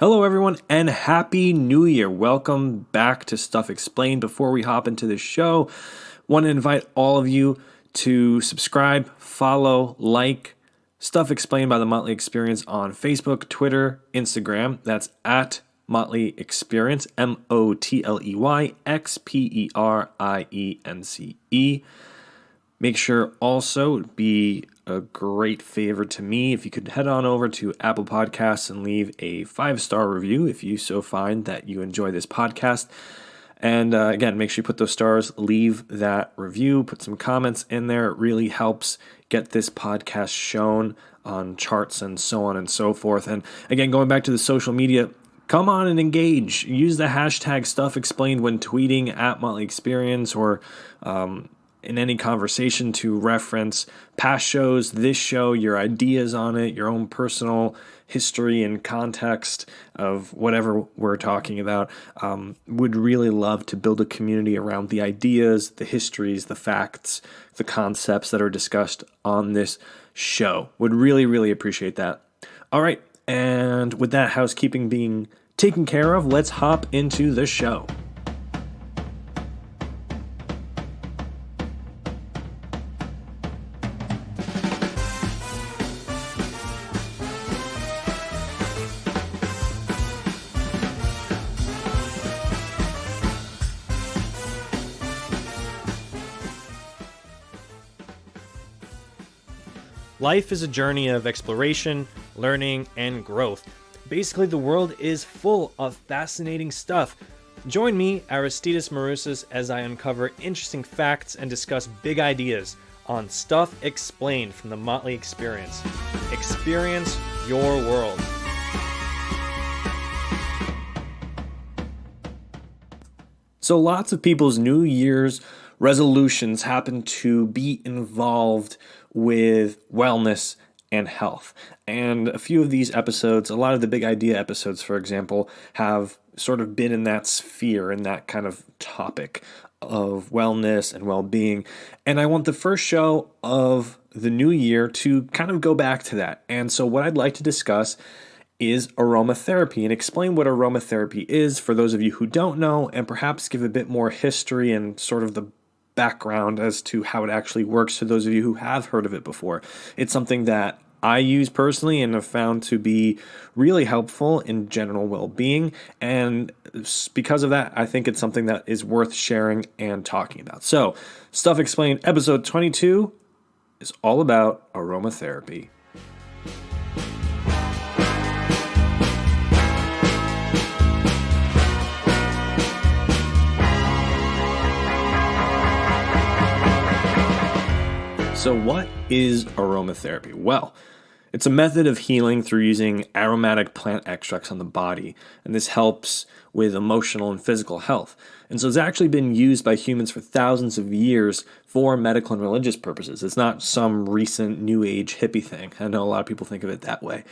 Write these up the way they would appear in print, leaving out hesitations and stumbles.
Hello, everyone, and Happy New Year. Welcome back to Stuff Explained. Before we hop into the show, want to invite all of you to subscribe, follow, like Stuff Explained by the Motley Experience on Facebook, Twitter, Instagram. That's at Motley Experience, MotleyXperience. Make sure also it'd be a great favor to me if you could head on over to Apple Podcasts and leave a 5-star review if you so find that you enjoy this podcast. And again, make sure you put those stars, leave that review, put some comments in there. It really helps get this podcast shown on charts and so on and so forth. And again, going back to the social media, come on and engage. Use the hashtag Stuff Explained when tweeting at Motley Experience or in any conversation to reference past shows, this show, your ideas on it, your own personal history and context of whatever we're talking about. Would really love to build a community around the ideas, the histories, the facts, the concepts that are discussed on this show. Would really, really appreciate that. All right, and with that housekeeping being taken care of, let's hop into the show. Life is a journey of exploration, learning, and growth. Basically, the world is full of fascinating stuff. Join me, Aristides Marousas, as I uncover interesting facts and discuss big ideas on Stuff Explained from the Motley Experience. Experience your world. So lots of people's New Year's resolutions happen to be involved with wellness and health. And a few of these episodes, a lot of the big idea episodes, for example, have sort of been in that sphere, in that kind of topic of wellness and well-being. And I want the first show of the new year to kind of go back to that. And so what I'd like to discuss is aromatherapy and explain what aromatherapy is for those of you who don't know, and perhaps give a bit more history and sort of the background as to how it actually works to those of you who have heard of it before. It's something that I use personally and have found to be really helpful in general well-being, and because of that, I think it's something that is worth sharing and talking about. So, Stuff Explained, episode 22 is all about aromatherapy. So what is aromatherapy? Well, it's a method of healing through using aromatic plant extracts on the body, and this helps with emotional and physical health. And so it's actually been used by humans for thousands of years for medical and religious purposes. It's not some recent new age hippie thing. I know a lot of people think of it that way.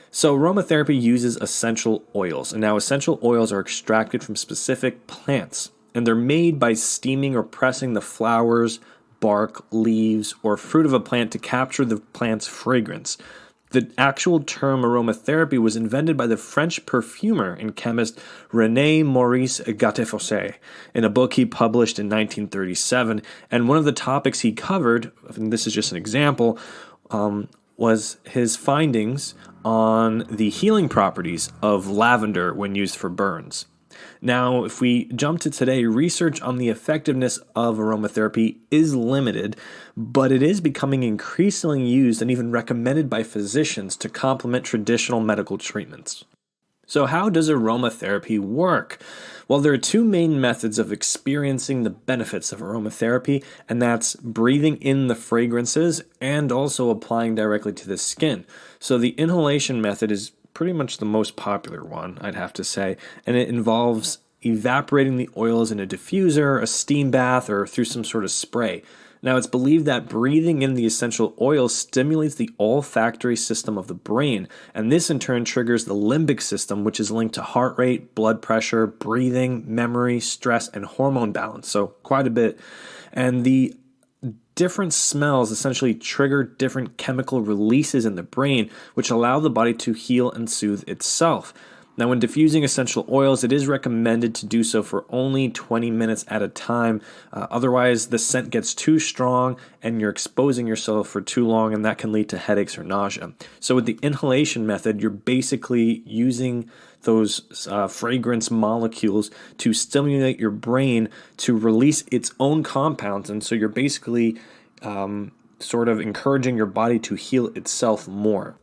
So aromatherapy uses essential oils, and now essential oils are extracted from specific plants, and they're made by steaming or pressing the flowers, bark, leaves, or fruit of a plant to capture the plant's fragrance. The actual term aromatherapy was invented by the French perfumer and chemist René Maurice Gattefossé in a book he published in 1937. And one of the topics he covered, and this is just an example, was his findings on the healing properties of lavender when used for burns. Now, if we jump to today, research on the effectiveness of aromatherapy is limited, but it is becoming increasingly used and even recommended by physicians to complement traditional medical treatments. So how does aromatherapy work? Well, there are two main methods of experiencing the benefits of aromatherapy, and that's breathing in the fragrances and also applying directly to the skin. So the inhalation method is pretty much the most popular one, I'd have to say, and it involves evaporating the oils in a diffuser, a steam bath, or through some sort of spray. Now, it's believed that breathing in the essential oils stimulates the olfactory system of the brain, and this in turn triggers the limbic system, which is linked to heart rate, blood pressure, breathing, memory, stress, and hormone balance, so quite a bit. And the different smells essentially trigger different chemical releases in the brain, which allow the body to heal and soothe itself. Now, when diffusing essential oils, it is recommended to do so for only 20 minutes at a time. Otherwise, the scent gets too strong and you're exposing yourself for too long, and that can lead to headaches or nausea. So, with the inhalation method, you're basically using those fragrance molecules to stimulate your brain to release its own compounds. And so, you're basically sort of encouraging your body to heal itself more.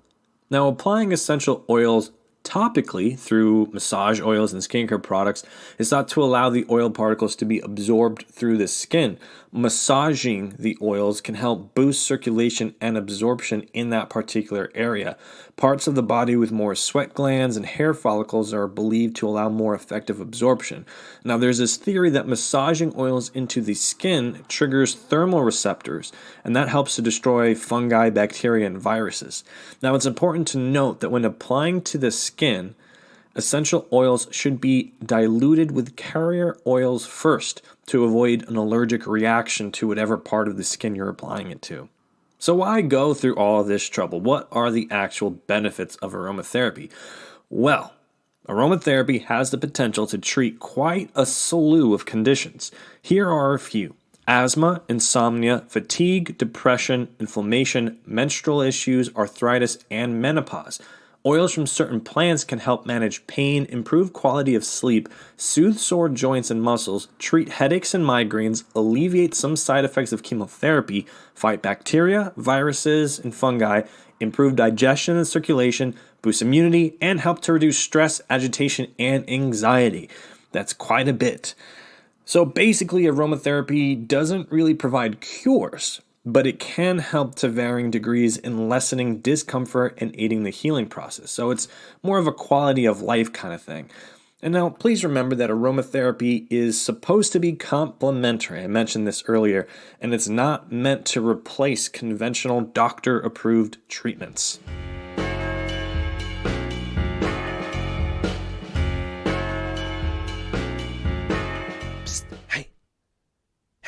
Now, applying essential oils topically through massage oils and skincare products is thought to allow the oil particles to be absorbed through the skin. Massaging the oils can help boost circulation and absorption in that particular area. Parts of the body with more sweat glands and hair follicles are believed to allow more effective absorption. Now, there's this theory that massaging oils into the skin triggers thermal receptors, and that helps to destroy fungi, bacteria, and viruses. Now, it's important to note that when applying to the skin, essential oils should be diluted with carrier oils first to avoid an allergic reaction to whatever part of the skin you're applying it to. So why go through all of this trouble? What are the actual benefits of aromatherapy? Well, aromatherapy has the potential to treat quite a slew of conditions. Here are a few: asthma, insomnia, fatigue, depression, inflammation, menstrual issues, arthritis, and menopause. Oils from certain plants can help manage pain, improve quality of sleep, soothe sore joints and muscles, treat headaches and migraines, alleviate some side effects of chemotherapy, fight bacteria, viruses, and fungi, improve digestion and circulation, boost immunity, and help to reduce stress, agitation, and anxiety. That's quite a bit. So basically, aromatherapy doesn't really provide cures, but it can help to varying degrees in lessening discomfort and aiding the healing process. So it's more of a quality of life kind of thing. And now, please remember that aromatherapy is supposed to be complementary. I mentioned this earlier, and it's not meant to replace conventional doctor-approved treatments. Psst, hey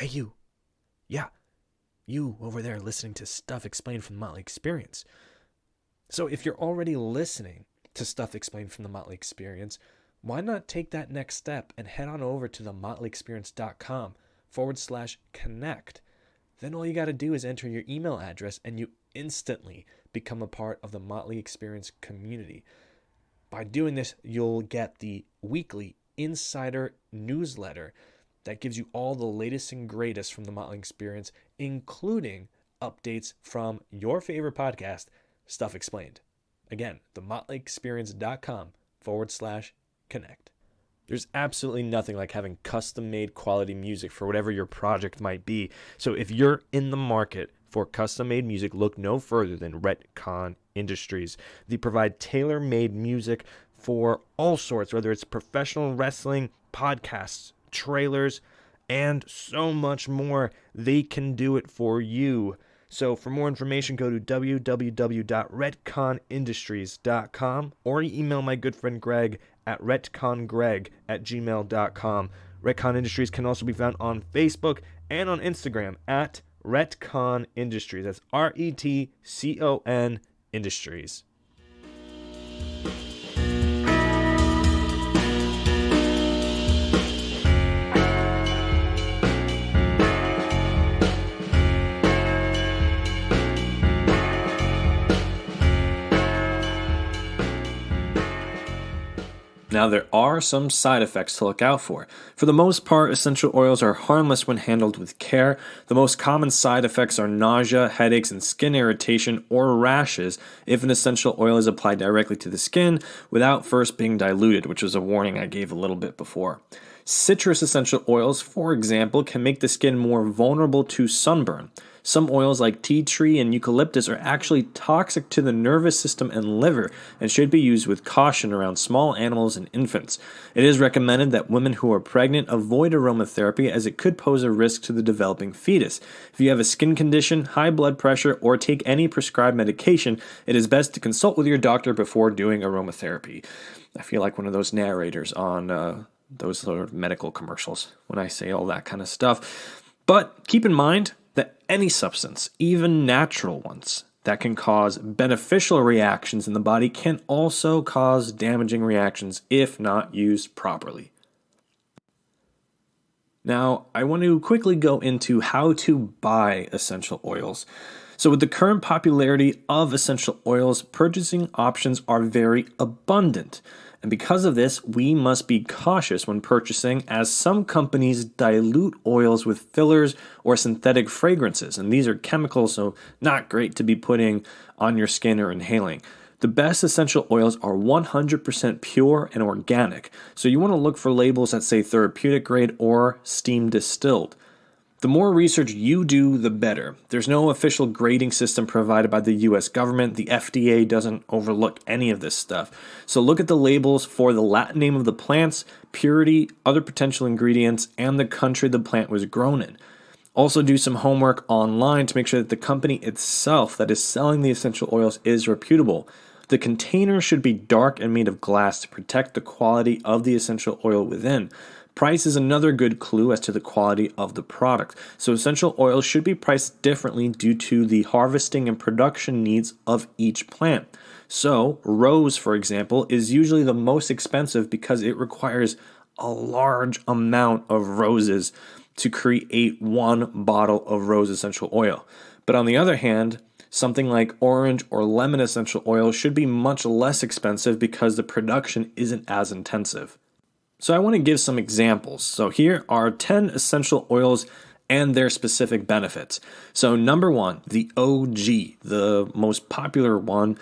you. Yeah. You over there listening to Stuff Explained from the Motley Experience. So if you're already listening to Stuff Explained from the Motley Experience, why not take that next step and head on over to themotleyexperience.com/connect. Then all you got to do is enter your email address and you instantly become a part of the Motley Experience community. By doing this, you'll get the weekly insider newsletter that gives you all the latest and greatest from the Motley Experience, including updates from your favorite podcast, Stuff Explained. Again, themotleyexperience.com/connect. There's absolutely nothing like having custom-made quality music for whatever your project might be. So if you're in the market for custom-made music, look no further than Retcon Industries. They provide tailor-made music for all sorts, whether it's professional wrestling, podcasts, trailers, and so much more. They can do it for you. So for more information, go to www.retconindustries.com or email my good friend Greg at retcongreg@gmail.com. Retcon Industries can also be found on Facebook and on Instagram at Retcon Industries. That's RETCON Industries. Now, there are some side effects to look out for. For the most part, essential oils are harmless when handled with care. The most common side effects are nausea, headaches, and skin irritation or rashes if an essential oil is applied directly to the skin without first being diluted, which was a warning I gave a little bit before. Citrus essential oils, for example, can make the skin more vulnerable to sunburn. Some oils like tea tree and eucalyptus are actually toxic to the nervous system and liver and should be used with caution around small animals and infants. It is recommended that women who are pregnant avoid aromatherapy as it could pose a risk to the developing fetus. If you have a skin condition, high blood pressure, or take any prescribed medication, it is best to consult with your doctor before doing aromatherapy. I feel like one of those narrators on those sort of medical commercials when I say all that kind of stuff. But keep in mind that any substance, even natural ones, that can cause beneficial reactions in the body can also cause damaging reactions if not used properly. Now, I want to quickly go into how to buy essential oils. So, with the current popularity of essential oils, purchasing options are very abundant. And because of this, we must be cautious when purchasing, as some companies dilute oils with fillers or synthetic fragrances. And these are chemicals, so not great to be putting on your skin or inhaling. The best essential oils are 100% pure and organic, so you want to look for labels that say therapeutic grade or steam distilled. The more research you do, the better. There's no official grading system provided by the US government. The FDA doesn't overlook any of this stuff. So look at the labels for the Latin name of the plants, purity, other potential ingredients, and the country the plant was grown in. Also do some homework online to make sure that the company itself that is selling the essential oils is reputable. The container should be dark and made of glass to protect the quality of the essential oil within. Price is another good clue as to the quality of the product. So essential oils should be priced differently due to the harvesting and production needs of each plant. So rose, for example, is usually the most expensive because it requires a large amount of roses to create one bottle of rose essential oil. But on the other hand, something like orange or lemon essential oil should be much less expensive because the production isn't as intensive. So I want to give some examples. So here are 10 essential oils and their specific benefits. So number 1, the OG, the most popular one,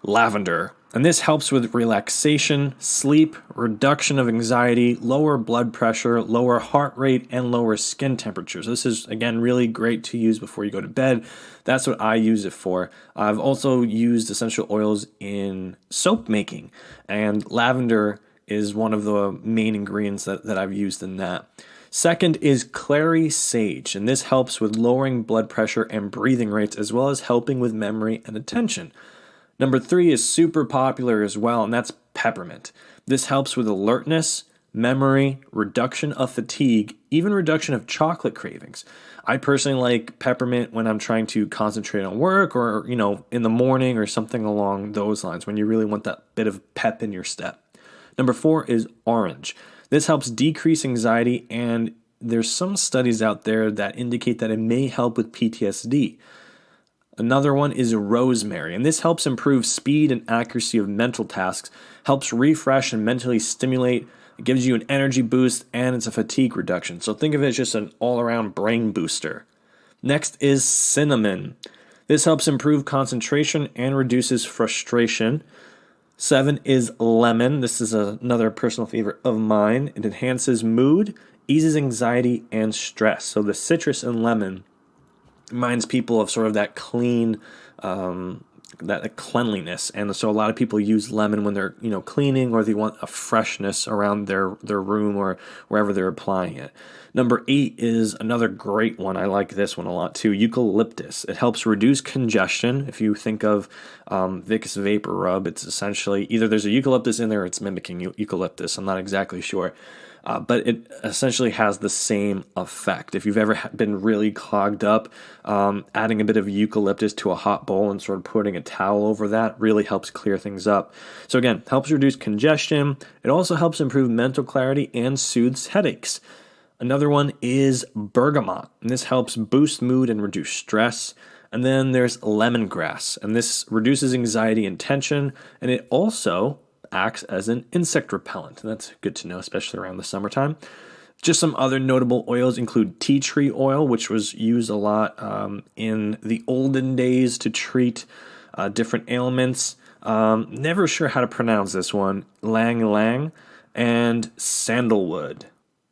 lavender. And this helps with relaxation, sleep, reduction of anxiety, lower blood pressure, lower heart rate, and lower skin temperatures. This is, again, really great to use before you go to bed. That's what I use it for. I've also used essential oils in soap making, and lavender is one of the main ingredients that I've used in that. Second is clary sage, and this helps with lowering blood pressure and breathing rates, as well as helping with memory and attention. Number 3 is super popular as well, and that's peppermint. This helps with alertness, memory, reduction of fatigue, even reduction of chocolate cravings. I personally like peppermint when I'm trying to concentrate on work or, in the morning or something along those lines when you really want that bit of pep in your step. Number 4 is orange. This helps decrease anxiety, and there's some studies out there that indicate that it may help with PTSD. Another one is rosemary, and this helps improve speed and accuracy of mental tasks, helps refresh and mentally stimulate, it gives you an energy boost, and it's a fatigue reduction. So think of it as just an all-around brain booster. Next is cinnamon. This helps improve concentration and reduces frustration. 7 is lemon. This is another personal favorite of mine. It enhances mood, eases anxiety, and stress. So the citrus in lemon reminds people of sort of that clean, that cleanliness. And so a lot of people use lemon when they're, cleaning, or they want a freshness around their room or wherever they're applying it. Number 8 is another great one. I like this one a lot too. Eucalyptus. It helps reduce congestion. If you think of Vicks Vapor Rub, it's essentially either there's a eucalyptus in there or it's mimicking eucalyptus. I'm not exactly sure. But it essentially has the same effect. If you've ever been really clogged up, adding a bit of eucalyptus to a hot bowl and sort of putting a towel over that really helps clear things up. So again, helps reduce congestion. It also helps improve mental clarity and soothes headaches. Another one is bergamot, and this helps boost mood and reduce stress. And then there's lemongrass, and this reduces anxiety and tension, and it also acts as an insect repellent, and that's good to know, especially around the summertime. Just some other notable oils include tea tree oil, which was used a lot in the olden days to treat different ailments. Never sure how to pronounce this one. Lang Lang, and sandalwood.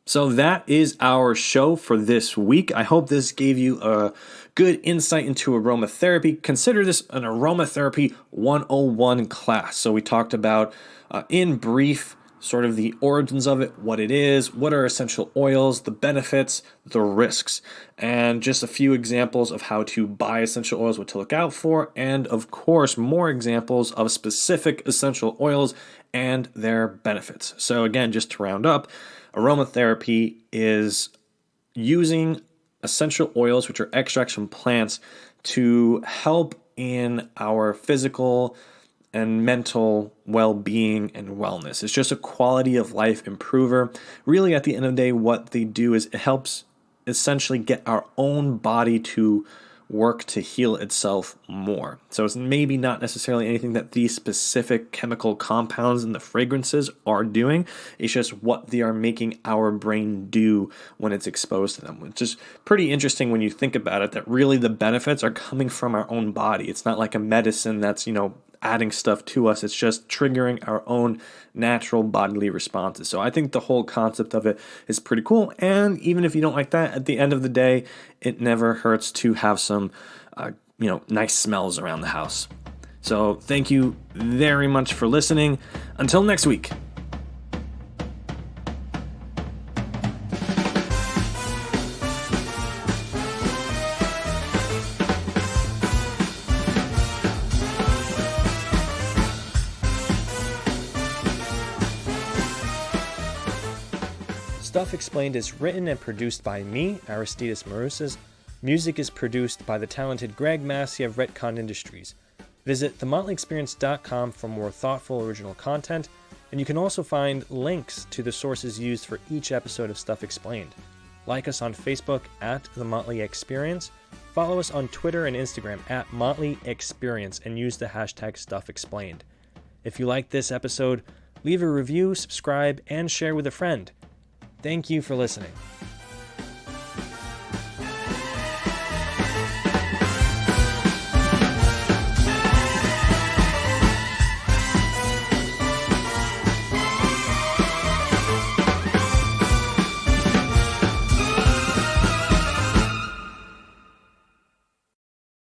So that is our show for this week. I hope this gave you a good insight into aromatherapy. Consider this an Aromatherapy 101 class. So we talked about, in brief, sort of the origins of it, what it is, what are essential oils, the benefits, the risks, and just a few examples of how to buy essential oils, what to look out for, and of course, more examples of specific essential oils and their benefits. So again, just to round up, aromatherapy is using essential oils, which are extracts from plants, to help in our physical and mental well-being and wellness. It's just a quality of life improver. Really, at the end of the day, what they do is it helps essentially get our own body to work to heal itself more. So it's maybe not necessarily anything that these specific chemical compounds in the fragrances are doing. It's just what they are making our brain do when it's exposed to them, which is pretty interesting when you think about it, that really the benefits are coming from our own body. It's not like a medicine that's, adding stuff to us. It's just triggering our own natural bodily responses. So I think the whole concept of it is pretty cool. And even if you don't like that, at the end of the day, it never hurts to have some, nice smells around the house. So thank you very much for listening. Until next week. Stuff Explained is written and produced by me, Aristides Marusas. Music is produced by the talented Greg Massey of Retcon Industries. Visit themotleyexperience.com for more thoughtful original content, and you can also find links to the sources used for each episode of Stuff Explained. Like us on Facebook at The Motley Experience, follow us on Twitter and Instagram at Motley Experience, and use the hashtag Stuff Explained. If you like this episode, leave a review, subscribe, and share with a friend. Thank you for listening.